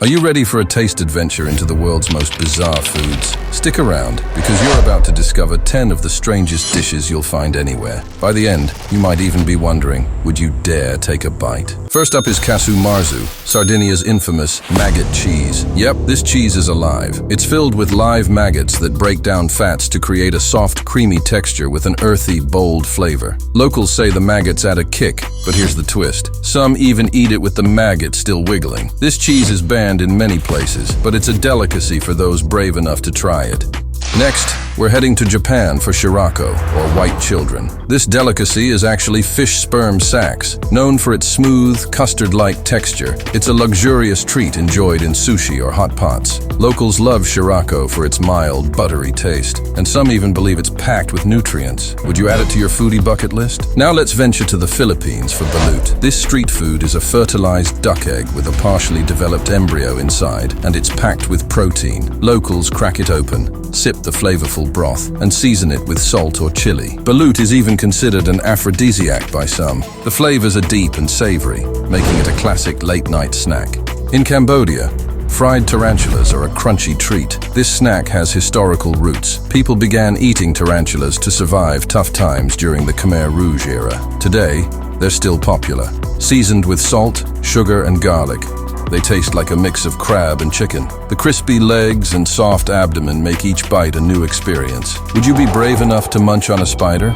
Are you ready for a taste adventure into the world's most bizarre foods? Stick around, because you're about to discover 10 of the strangest dishes you'll find anywhere. By the end, you might even be wondering, would you dare take a bite? First up is Casu Marzu, Sardinia's infamous maggot cheese. Yep, this cheese is alive. It's filled with live maggots that break down fats to create a soft, creamy texture with an earthy, bold flavor. Locals say the maggots add a kick, but here's the twist. Some even eat it with the maggot still wiggling. This cheese is banned in many places, but it's a delicacy for those brave enough to try it. Next, we're heading to Japan for shirako, or white children. This delicacy is actually fish sperm sacs. Known for its smooth, custard-like texture, it's a luxurious treat enjoyed in sushi or hot pots. Locals love shirako for its mild, buttery taste, and some even believe it's packed with nutrients. Would you add it to your foodie bucket list? Now let's venture to the Philippines for balut. This street food is a fertilized duck egg with a partially developed embryo inside, and it's packed with protein. Locals crack it open, sip the flavorful broth, and season it with salt or chili. Balut is even considered an aphrodisiac by some. The flavors are deep and savory, making it a classic late-night snack. In Cambodia, fried tarantulas are a crunchy treat. This snack has historical roots. People began eating tarantulas to survive tough times during the Khmer Rouge era. Today, they're still popular. Seasoned with salt, sugar, and garlic, they taste like a mix of crab and chicken. The crispy legs and soft abdomen make each bite a new experience. Would you be brave enough to munch on a spider?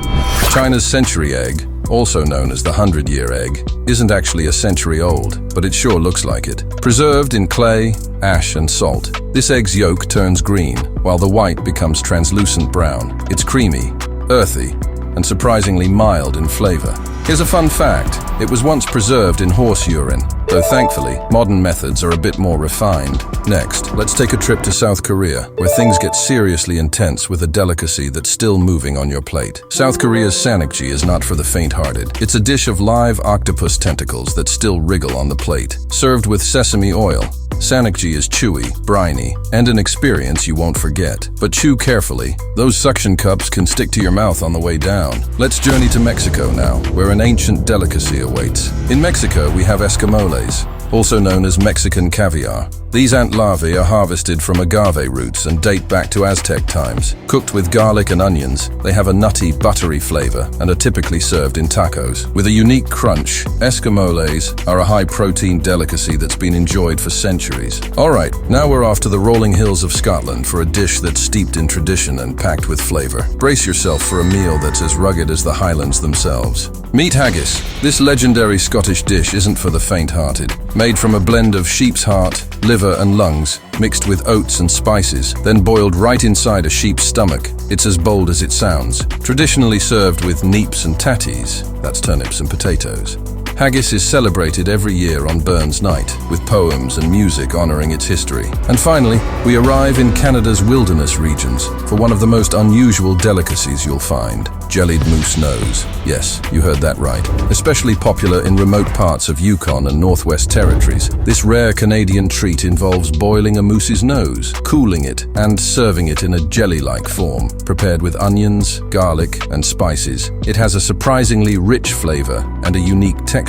China's century egg, also known as the 100-year egg, isn't actually a century old, but it sure looks like it. Preserved in clay, ash, and salt, this egg's yolk turns green, while the white becomes translucent brown. It's creamy, earthy, and surprisingly mild in flavor. Here's a fun fact. It was once preserved in horse urine, though thankfully, modern methods are a bit more refined. Next, let's take a trip to South Korea, where things get seriously intense with a delicacy that's still moving on your plate. South Korea's Sannakji is not for the faint-hearted. It's a dish of live octopus tentacles that still wriggle on the plate. Served with sesame oil, Sannakji is chewy, briny, and an experience you won't forget. But chew carefully. Those suction cups can stick to your mouth on the way down. Let's journey to Mexico now, where an ancient delicacy awaits. In Mexico, we have Escamoles, also known as Mexican caviar. These ant larvae are harvested from agave roots and date back to Aztec times. Cooked with garlic and onions, they have a nutty, buttery flavor and are typically served in tacos. With a unique crunch, Escamoles are a high-protein delicacy that's been enjoyed for centuries. Alright, now we're off to the rolling hills of Scotland for a dish that's steeped in tradition and packed with flavor. Brace yourself for a meal that's as rugged as the Highlands themselves. Meet haggis. This legendary Scottish dish isn't for the faint-hearted. Made from a blend of sheep's heart, liver, and lungs, mixed with oats and spices, then boiled right inside a sheep's stomach. It's as bold as it sounds. Traditionally served with neeps and tatties, that's turnips and potatoes. Haggis is celebrated every year on Burns Night, with poems and music honoring its history. And finally, we arrive in Canada's wilderness regions for one of the most unusual delicacies you'll find: jellied moose nose. Yes, you heard that right. Especially popular in remote parts of Yukon and Northwest Territories, this rare Canadian treat involves boiling a moose's nose, cooling it, and serving it in a jelly-like form, prepared with onions, garlic, and spices. It has a surprisingly rich flavor and a unique texture.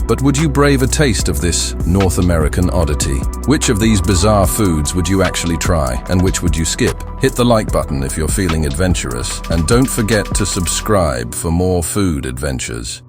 But would you brave a taste of this North American oddity? Which of these bizarre foods would you actually try, and which would you skip? Hit the like button if you're feeling adventurous, and don't forget to subscribe for more food adventures.